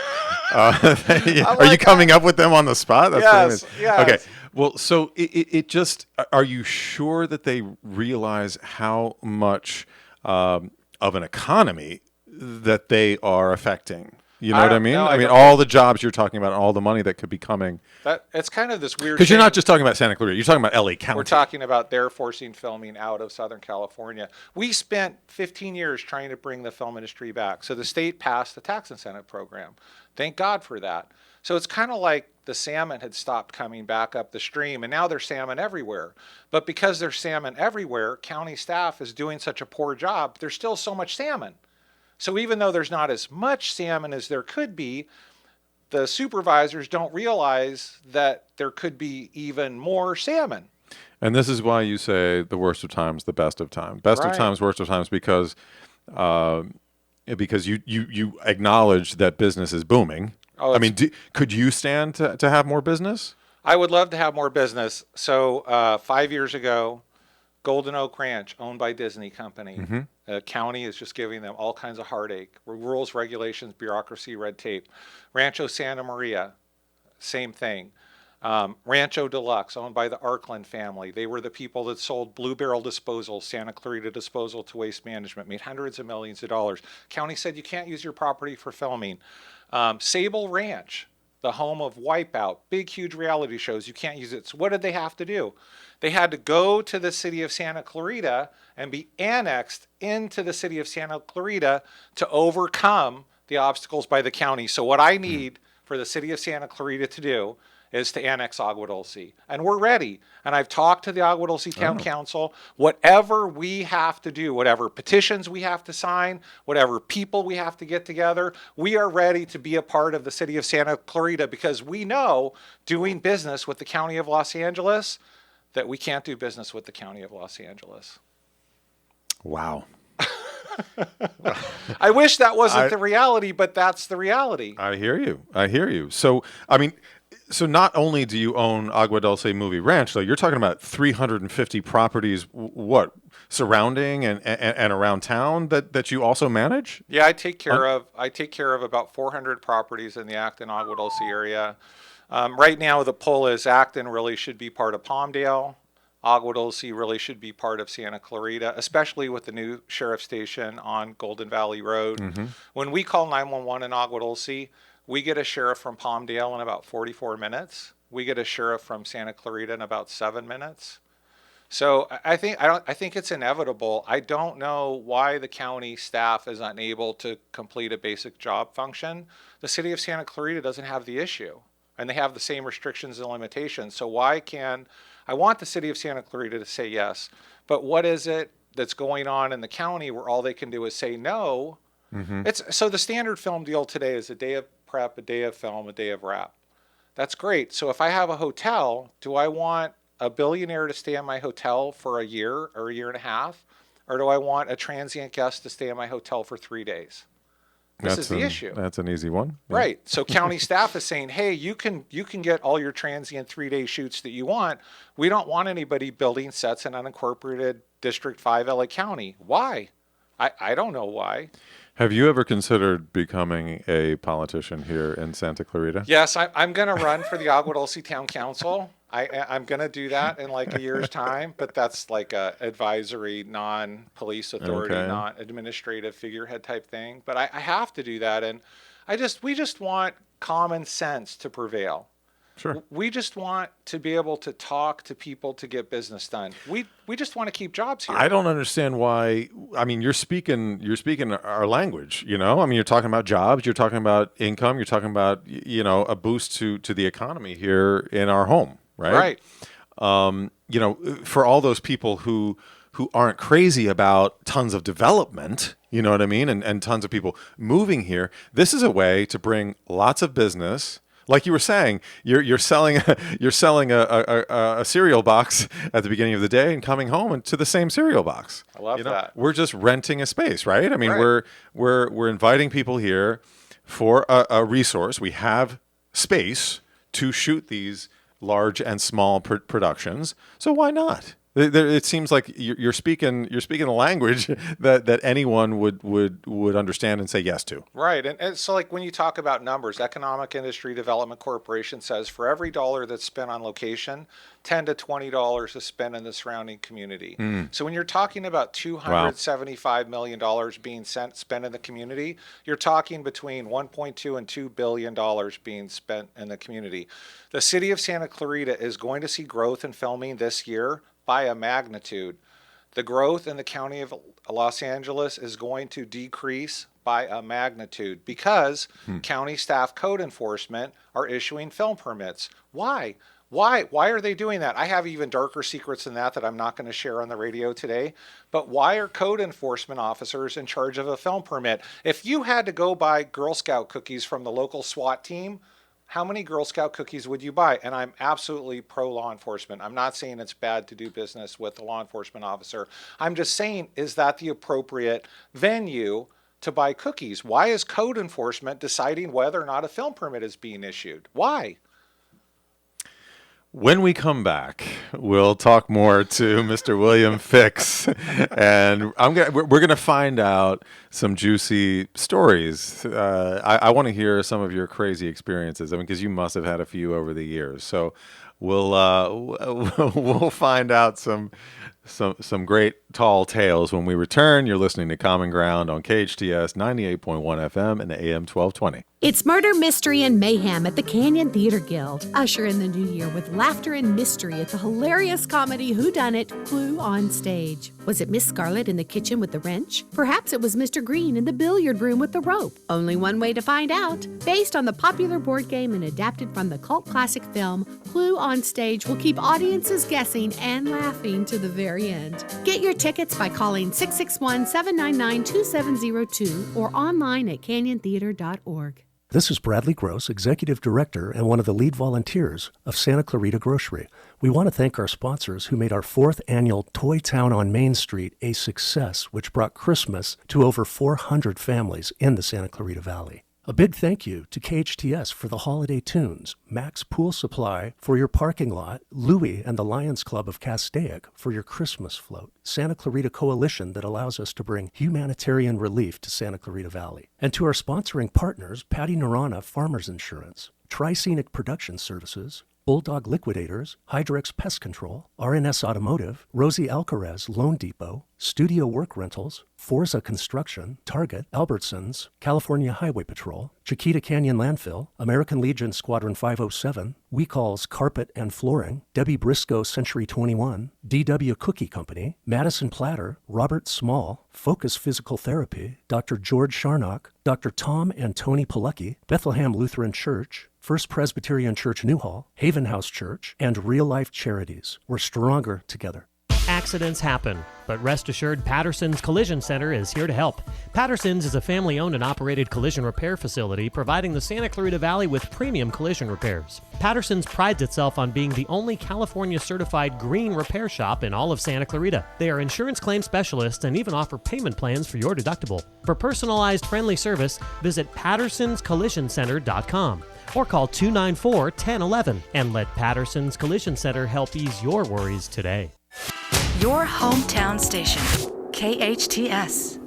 [SPEAKER 1] Are you coming up with them on the spot? That's
[SPEAKER 7] Yes,
[SPEAKER 1] pretty amazing.
[SPEAKER 7] yes.
[SPEAKER 1] Okay. Well, so it just, are you sure that they realize how much of an economy that they are affecting? You know
[SPEAKER 7] I
[SPEAKER 1] what I
[SPEAKER 7] don't
[SPEAKER 1] mean?
[SPEAKER 7] know.
[SPEAKER 1] I
[SPEAKER 7] I
[SPEAKER 1] mean,
[SPEAKER 7] don't
[SPEAKER 1] all the jobs you're talking about, all the money that could be coming.
[SPEAKER 7] That it's kind of this weird
[SPEAKER 1] Because you're
[SPEAKER 7] thing.
[SPEAKER 1] not just talking about Santa Clarita. You're talking about LA County.
[SPEAKER 7] We're talking about they're forcing filming out of Southern California. We spent 15 years trying to bring the film industry back. So the state passed the tax incentive program. Thank God for that. So it's kind of like the salmon had stopped coming back up the stream, and now there's salmon everywhere. But because there's salmon everywhere, county staff is doing such a poor job, there's still so much salmon. So even though there's not as much salmon as there could be, the supervisors don't realize that there could be even more salmon.
[SPEAKER 1] And this is why you say the worst of times, the best of times. Best of
[SPEAKER 7] Right.
[SPEAKER 1] times, worst of times, because you acknowledge that business is booming.
[SPEAKER 7] Oh,
[SPEAKER 1] I mean, could you stand to have more business?
[SPEAKER 7] I would love to have more business. So 5 years ago, Golden Oak Ranch, owned by Disney Company. The county is just giving them all kinds of heartache. Rules, regulations, bureaucracy, red tape. Rancho Santa Maria, same thing. Rancho Deluxe, owned by the Arkland family. They were the people that sold Blue Barrel Disposal, Santa Clarita Disposal to Waste Management, made hundreds of millions of dollars. County said you can't use your property for filming. Sable Ranch, the home of Wipeout, big, huge reality shows. You can't use it. So what did they have to do? They had to go to the city of Santa Clarita and be annexed into the city of Santa Clarita to overcome the obstacles by the county. So what I need for the city of Santa Clarita to do is to annex Agua Dulce. And we're ready. And I've talked to the Agua Dulce Town Council. Whatever we have to do, whatever petitions we have to sign, whatever people we have to get together, we are ready to be a part of the city of Santa Clarita, because we know, doing business with the county of Los Angeles, that we can't do business with the county of Los Angeles.
[SPEAKER 1] Wow.
[SPEAKER 7] I wish that wasn't the reality, but that's the reality.
[SPEAKER 1] I hear you. So, I mean, so not only do you own Agua Dulce Movie Ranch, though, you're talking about 350 properties, surrounding and around town that you also manage?
[SPEAKER 7] Yeah, I take care of about 400 properties in the Acton Agua Dulce area. Right now, the pull is Acton really should be part of Palmdale. Agua Dulce really should be part of Santa Clarita, especially with the new sheriff station on Golden Valley Road. When we call 911 in Agua Dulce, we get a sheriff from Palmdale in about 44 minutes. We get a sheriff from Santa Clarita in about 7 minutes. So I think it's inevitable. I don't know why the county staff is unable to complete a basic job function. The city of Santa Clarita doesn't have the issue, and they have the same restrictions and limitations. So I want the city of Santa Clarita to say yes, but what is it that's going on in the county where all they can do is say no? So the standard film deal today is a day of prep, a day of film, a day of wrap. That's great. So if I have a hotel, do I want a billionaire to stay in my hotel for a year or a year and a half? Or do I want a transient guest to stay in my hotel for 3 days? This is the issue.
[SPEAKER 1] That's an easy one. Yeah.
[SPEAKER 7] Right. So county staff is saying, hey, you can get all your transient 3-day shoots that you want. We don't want anybody building sets in unincorporated District 5 LA County. Why? I don't know why.
[SPEAKER 1] Have you ever considered becoming a politician here in Santa Clarita?
[SPEAKER 7] Yes, I'm going to run for the Agua Dulce Town Council. I'm going to do that in like a year's time, but that's like a advisory, non-police authority,
[SPEAKER 1] Okay.
[SPEAKER 7] non-administrative figurehead type thing. But I have to do that, and we just want common sense to prevail.
[SPEAKER 1] Sure.
[SPEAKER 7] We just want to be able to talk to people to get business done. We just want to keep jobs here.
[SPEAKER 1] I don't understand why. I mean, you're speaking our language, you know? I mean, you're talking about jobs, you're talking about income, you're talking about, you know, a boost to the economy here in our home, right?
[SPEAKER 7] Right.
[SPEAKER 1] You know, for all those people who aren't crazy about tons of development, you know what I mean? And tons of people moving here, this is a way to bring lots of business. Like you were saying, you're selling a cereal box at the beginning of the day and coming home and to the same cereal box.
[SPEAKER 7] I love that.
[SPEAKER 1] We're just renting a space, right? I mean,
[SPEAKER 7] Right.
[SPEAKER 1] we're inviting people here for a resource. We have space to shoot these large and small productions. So why not? It seems like you're speaking the language that anyone would understand and say yes to.
[SPEAKER 7] Right. And so like when you talk about numbers, Economic Industry Development Corporation says for every dollar that's spent on location, $10 to $20 is spent in the surrounding community. So when you're talking about $275 million being spent in the community, you're talking between 1.2 and $2 billion being spent in the community. The city of Santa Clarita is going to see growth in filming this year by a magnitude. The growth in the county of Los Angeles is going to decrease by a magnitude because county staff code enforcement are issuing film permits. Why? Why are they doing that? I have even darker secrets than that I'm not going to share on the radio today. But why are code enforcement officers in charge of a film permit? If you had to go buy Girl Scout cookies from the local SWAT team, how many Girl Scout cookies would you buy? And I'm absolutely pro law enforcement. I'm not saying it's bad to do business with a law enforcement officer. I'm just saying, is that the appropriate venue to buy cookies? Why is code enforcement deciding whether or not a film permit is being issued? Why?
[SPEAKER 1] When we come back, we'll talk more to Mr. William Fix, and we're gonna find out some juicy stories. I want to hear some of your crazy experiences. I mean, because you must have had a few over the years. So we'll find out some great tall tales when we return. You're listening to Common Ground on KHTS 98.1 FM and AM 1220.
[SPEAKER 8] It's murder, mystery, and mayhem at the Canyon Theater Guild. Usher in the new year with laughter and mystery at the hilarious comedy Whodunit, Clue on Stage. Was it Miss Scarlet in the kitchen with the wrench? Perhaps it was Mr. Green in the billiard room with the rope. Only one way to find out. Based on the popular board game and adapted from the cult classic film, Clue on Stage will keep audiences guessing and laughing to the very end. Get your tickets by calling 661-799-2702 or online at canyontheater.org.
[SPEAKER 5] This is Bradley Gross, Executive Director and one of the lead volunteers of Santa Clarita Grocery. We want to thank our sponsors who made our 4th annual Toy Town on Main Street a success, which brought Christmas to over 400 families in the Santa Clarita Valley. A big thank you to KHTS for the holiday tunes, Max Pool Supply for your parking lot, Louie and the Lions Club of Castaic for your Christmas float, Santa Clarita Coalition that allows us to bring humanitarian relief to Santa Clarita Valley, and to our sponsoring partners, Patty Narana Farmers Insurance, Tri-Scenic Production Services, Bulldog Liquidators, Hydrex Pest Control, RNS Automotive, Rosie Alcaraz Loan Depot, Studio Work Rentals, Forza Construction, Target, Albertsons, California Highway Patrol, Chiquita Canyon Landfill, American Legion Squadron 507, We Calls Carpet and Flooring, Debbie Briscoe Century 21, DW Cookie Company, Madison Platter, Robert Small, Focus Physical Therapy, Dr. George Sharnock, Dr. Tom and Tony Pilecki, Bethlehem Lutheran Church, First Presbyterian Church Newhall, Haven House Church, and Real Life Charities. We're stronger together.
[SPEAKER 9] Accidents happen, but rest assured Patterson's Collision Center is here to help. Patterson's is a family-owned and operated collision repair facility providing the Santa Clarita Valley with premium collision repairs. Patterson's prides itself on being the only California-certified green repair shop in all of Santa Clarita. They are insurance claim specialists and even offer payment plans for your deductible. For personalized, friendly service, visit pattersonscollisioncenter.com or call 294-1011 and let Patterson's Collision Center help ease your worries today.
[SPEAKER 6] Your hometown station, KHTS.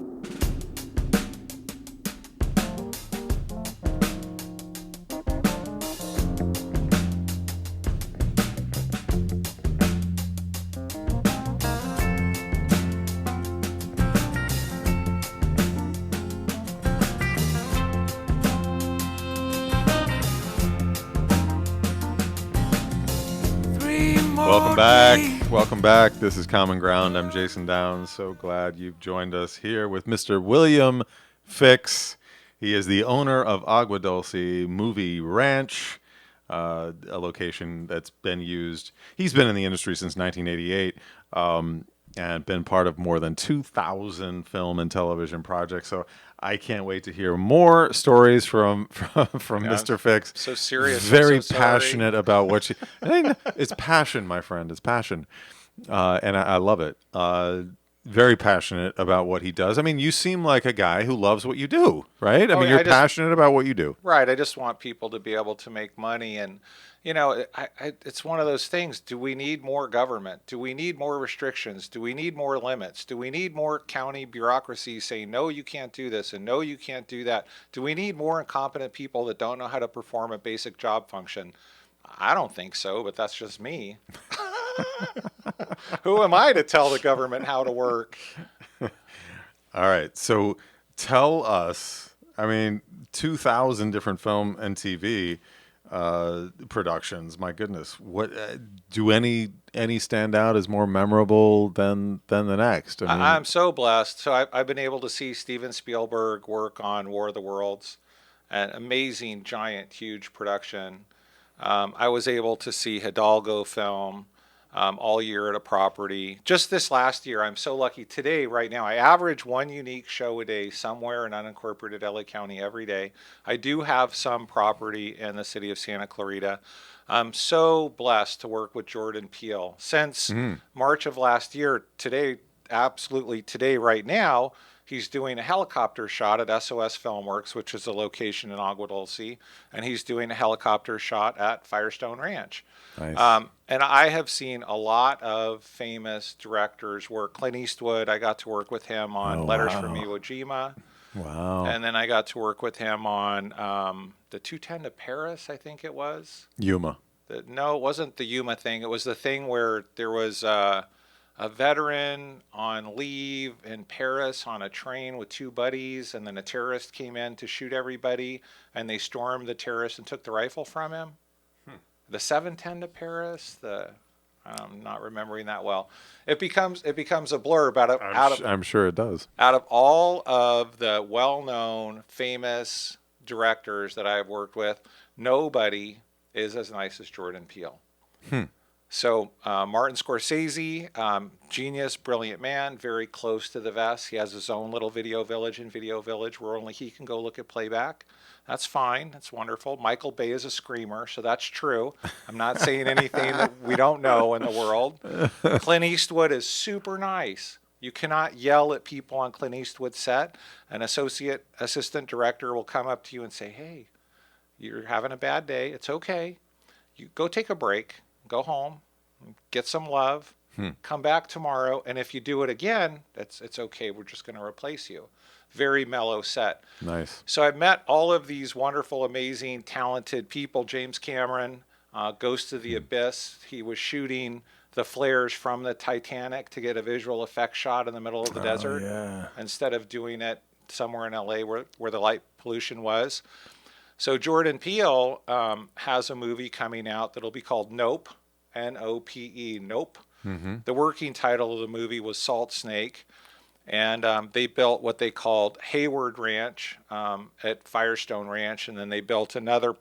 [SPEAKER 1] Welcome back. This is Common Ground. I'm Jason Downs. So glad you've joined us here with Mr. William Fix. He is the owner of Agua Dulce Movie Ranch, a location that's been used. He's been in the industry since 1988 and been part of more than 2,000 film and television projects. So I can't wait to hear more stories from Mr. Fix.
[SPEAKER 7] So serious.
[SPEAKER 1] Very
[SPEAKER 7] I'm so
[SPEAKER 1] passionate about what you. It's passion, my friend. It's passion, and I love it. Very passionate about what he does. I mean, you seem like a guy who loves what you do, right? I mean, you're passionate about what you do.
[SPEAKER 7] Right. I just want people to be able to make money. And, you know, it's one of those things. Do we need more government? Do we need more restrictions? Do we need more limits? Do we need more county bureaucracy saying, no, you can't do this and no, you can't do that? Do we need more incompetent people that don't know how to perform a basic job function? I don't think so, but that's just me. Who am I to tell the government how to work?
[SPEAKER 1] All right. So tell us, I mean, 2,000 different film and TV productions. My goodness. What do any stand out as more memorable than the next? I mean,
[SPEAKER 7] I'm so blessed. So I've been able to see Steven Spielberg work on War of the Worlds, an amazing, giant, huge production. I was able to see Hidalgo film all year at a property. Just this last year, I'm so lucky. Today, right now, I average one unique show a day somewhere in unincorporated LA County every day. I do have some property in the city of Santa Clarita. I'm so blessed to work with Jordan Peele. Since March of last year, today, absolutely today, right now, he's doing a helicopter shot at SOS Filmworks, which is a location in Agua Dulce, and he's doing a helicopter shot at Firestone Ranch.
[SPEAKER 1] Nice.
[SPEAKER 7] And I have seen a lot of famous directors work. Clint Eastwood, I got to work with him on Letters from Iwo Jima.
[SPEAKER 1] Wow.
[SPEAKER 7] And then I got to work with him on the 210 to Paris, I think it was.
[SPEAKER 1] Yuma.
[SPEAKER 7] No, it wasn't the Yuma thing. It was the thing where there was a veteran on leave in Paris on a train with two buddies, and then a terrorist came in to shoot everybody, and they stormed the terrorist and took the rifle from him. The 710 to Paris, I'm not remembering that well. It becomes a blur
[SPEAKER 1] I'm sure it does.
[SPEAKER 7] Out of all of the well-known, famous directors that I've worked with, nobody is as nice as Jordan Peele. So Martin Scorsese, genius, brilliant man, very close to the vest. He has his own little video village in Video Village where only he can go look at playback. That's fine. That's wonderful. Michael Bay is a screamer, so that's true. I'm not saying anything that we don't know in the world. Clint Eastwood is super nice. You cannot yell at people on Clint Eastwood's set. An assistant director will come up to you and say, hey, you're having a bad day. It's okay. You go take a break. Go home, get some love, come back tomorrow, and if you do it again, it's okay. We're just going to replace you. Very mellow set.
[SPEAKER 1] Nice.
[SPEAKER 7] So I've met all of these wonderful, amazing, talented people. James Cameron, Ghost of the Abyss. He was shooting the flares from the Titanic to get a visual effect shot in the middle of the desert instead of doing it somewhere in LA where the light pollution was. So Jordan Peele has a movie coming out that'll be called Nope, N-O-P-E, Nope. The working title of the movie was Salt Snake, and they built what they called Hayward Ranch at Firestone Ranch, and then they built another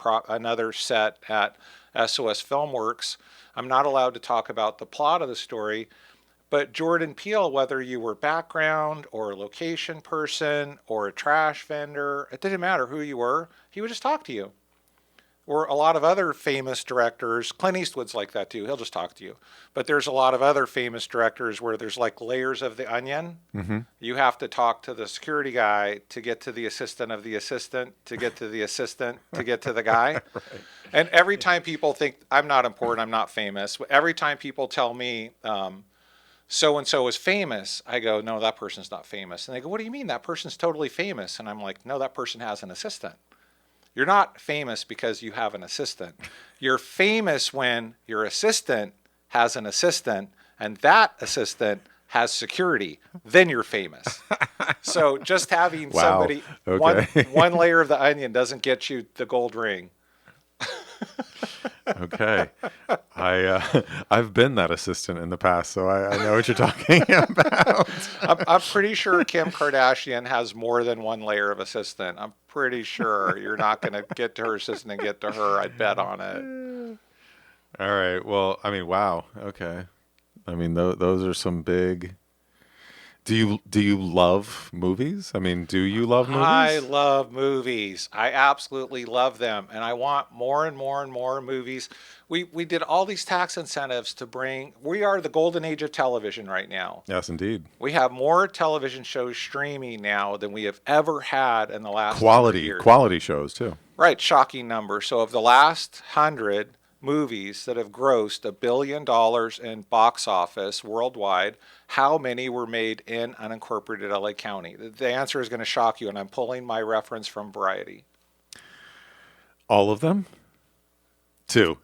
[SPEAKER 7] set at SOS Filmworks. I'm not allowed to talk about the plot of the story, But Jordan Peele, whether you were background or a location person or a trash vendor, it didn't matter who you were, he would just talk to you. Or a lot of other famous directors, Clint Eastwood's like that too. He'll just talk to you. But there's a lot of other famous directors where there's like layers of the onion.
[SPEAKER 1] Mm-hmm.
[SPEAKER 7] You have to talk to the security guy to get to the assistant of the assistant, to get to the assistant, to get to the guy. Right. And every time people think I'm not important, I'm not famous, every time people tell me so-and-so is famous, I go, no, that person's not famous. And they go, what do you mean? That person's totally famous. And I'm like, no, that person has an assistant. You're not famous because you have an assistant. You're famous when your assistant has an assistant and that assistant has security. Then you're famous. So just having somebody, one layer of the onion doesn't get you the gold ring.
[SPEAKER 1] Okay. I've been that assistant in the past, so I know what you're talking about.
[SPEAKER 7] I'm pretty sure Kim Kardashian has more than one layer of assistant. I'm pretty sure you're not going to get to her assistant and get to her. I'd bet on it.
[SPEAKER 1] All right. Well, I mean, wow. Okay. I mean, those are some big... Do you love movies? I mean, do you love movies?
[SPEAKER 7] I love movies. I absolutely love them. And I want more and more and more movies. We did all these tax incentives to bring... We are the golden age of television right now.
[SPEAKER 1] Yes, indeed.
[SPEAKER 7] We have more television shows streaming now than we have ever had in the last 100 years.
[SPEAKER 1] Quality shows, too.
[SPEAKER 7] Right. Shocking number. So of the last 100 movies that have grossed $1 billion in box office worldwide, how many were made in unincorporated LA County? The answer is going to shock you, and I'm pulling my reference from Variety.
[SPEAKER 1] All of them? Two.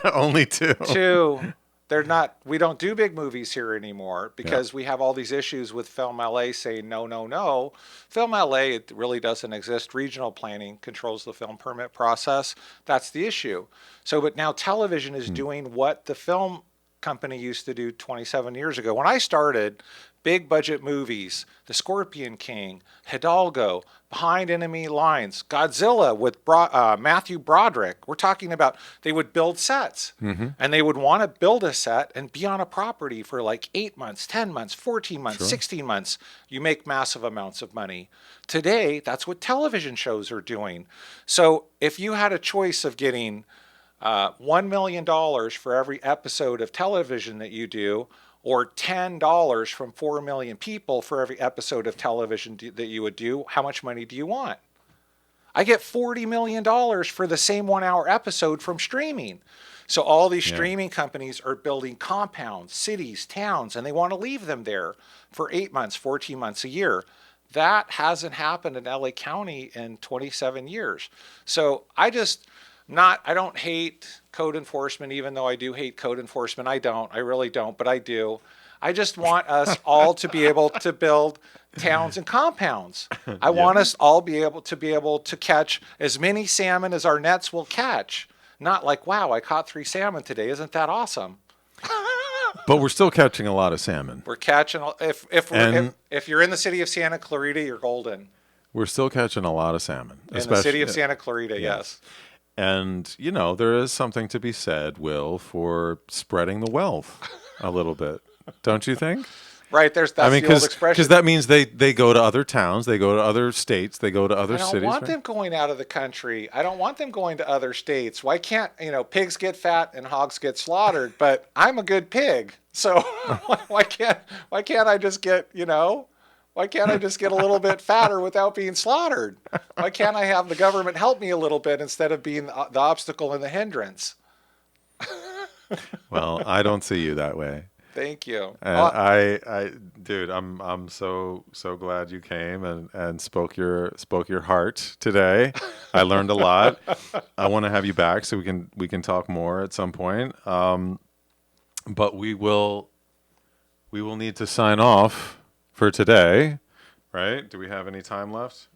[SPEAKER 1] Only two.
[SPEAKER 7] Two. They're not. We don't do big movies here anymore because we have all these issues with Film LA saying no, no, no. Film LA, it really doesn't exist. Regional planning controls the film permit process. That's the issue. So, but now television is doing what the film company used to do 27 years ago. When I started, big budget movies, The Scorpion King, Hidalgo, Behind Enemy Lines, Godzilla with Matthew Broderick. We're talking about they would build sets and they would want to build a set and be on a property for like 8 months, 10 months, 14 months, 16 months. You make massive amounts of money. Today, that's what television shows are doing. So if you had a choice of getting $1 million for every episode of television that you do, or $10 from 4 million people for every episode of television that you would do, how much money do you want? I get $40 million for the same 1 hour episode from streaming. So all these streaming companies are building compounds, cities, towns, and they want to leave them there for 8 months, 14 months a year. That hasn't happened in LA County in 27 years. So I don't hate code enforcement, even though I do hate code enforcement. I really don't, but I do. I just want us all to be able to build towns and compounds. I want us all be able to catch as many salmon as our nets will catch. Not like, wow, I caught 3 salmon today. Isn't that awesome?
[SPEAKER 1] But we're still catching a lot of salmon.
[SPEAKER 7] We're catching, if you're in the city of Santa Clarita, you're golden.
[SPEAKER 1] We're still catching a lot of salmon.
[SPEAKER 7] In the city of Santa Clarita, yes.
[SPEAKER 1] And, there is something to be said, Will, for spreading the wealth a little bit. Don't you think?
[SPEAKER 7] Right. That's the old expression.
[SPEAKER 1] Because that means they go to other towns, they go to other states, they go to other cities. I
[SPEAKER 7] don't want them going out of the country. I don't want them going to other states. Why can't, pigs get fat and hogs get slaughtered? But I'm a good pig. So why can't I just get, why can't I just get a little bit fatter without being slaughtered? Why can't I have the government help me a little bit instead of being the obstacle and the hindrance?
[SPEAKER 1] Well, I don't see you that way.
[SPEAKER 7] Thank you.
[SPEAKER 1] And dude, I'm so glad you came and spoke your heart today. I learned a lot. I want to have you back so we can talk more at some point. But we will need to sign off for today, right? Do we have any time left?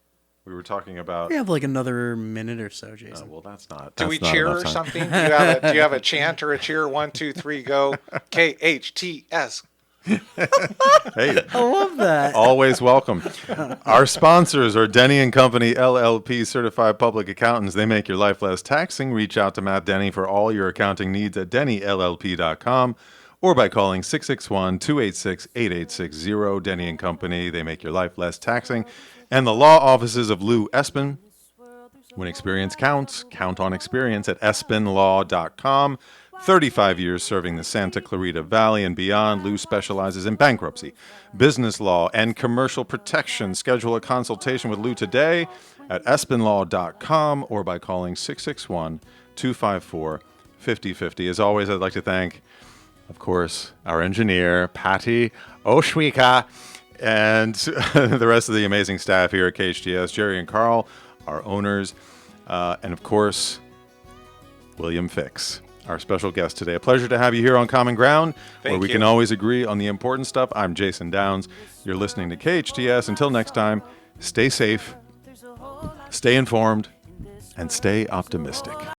[SPEAKER 1] We were talking about...
[SPEAKER 2] We have like another minute or so, Jason.
[SPEAKER 1] Well, that's not...
[SPEAKER 7] Do we cheer or something? Do you have a chant or a cheer? 1, 2, 3, go. KHTS.
[SPEAKER 1] Hey,
[SPEAKER 2] I love that.
[SPEAKER 1] Always welcome. Our sponsors are Denny & Company, LLP certified public accountants. They make your life less taxing. Reach out to Matt Denny for all your accounting needs at DennyLLP.com or by calling 661-286-8860. Denny and Company, they make your life less taxing. And the law offices of Lou Espin. When experience counts, count on experience at espinlaw.com. 35 years serving the Santa Clarita Valley and beyond. Lou specializes in bankruptcy, business law, and commercial protection. Schedule a consultation with Lou today at espinlaw.com or by calling 661-254-5050. As always, I'd like to thank, of course, our engineer, Patty Oshwika, and the rest of the amazing staff here at KHTS, Jerry and Carl, our owners, and of course, William Fix, our special guest today. A pleasure to have you here on Common Ground, where we can always agree on the important stuff. I'm Jason Downs. You're listening to KHTS. Until next time, stay safe, stay informed, and stay optimistic.